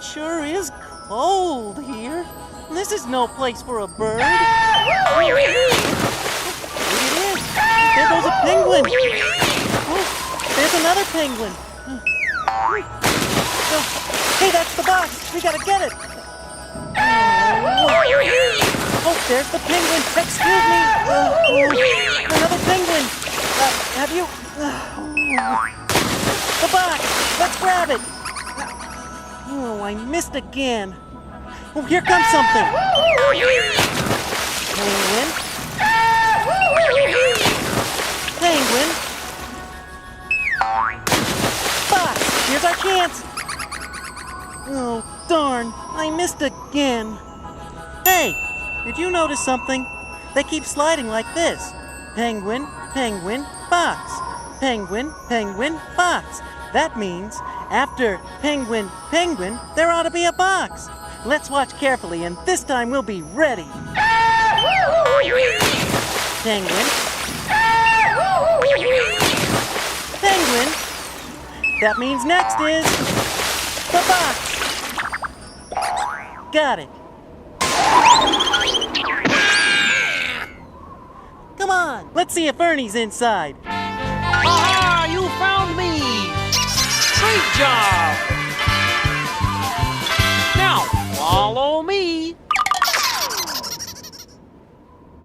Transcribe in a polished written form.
It sure is cold here. This is no place for a bird. Maybe it is. There goes a penguin. Oh, there's another penguin. Hey, that's the box. We gotta get it. Oh, there's the penguin. Excuse me. Another penguin. Have you... the box. Let's grab it. Oh, I missed again. Oh, here comes something. Penguin. Penguin. Box. Here's our chance. Oh, darn. I missed again. Hey, did you notice something? They keep sliding like this. Penguin, penguin, box. Penguin, penguin, box. That means after penguin, penguin, there ought to be a box. Let's watch carefully, and this time we'll be ready. Penguin. Penguin. That means next is the box. Got it. Come on, let's see if Ernie's inside. Aha! You found me! Great job!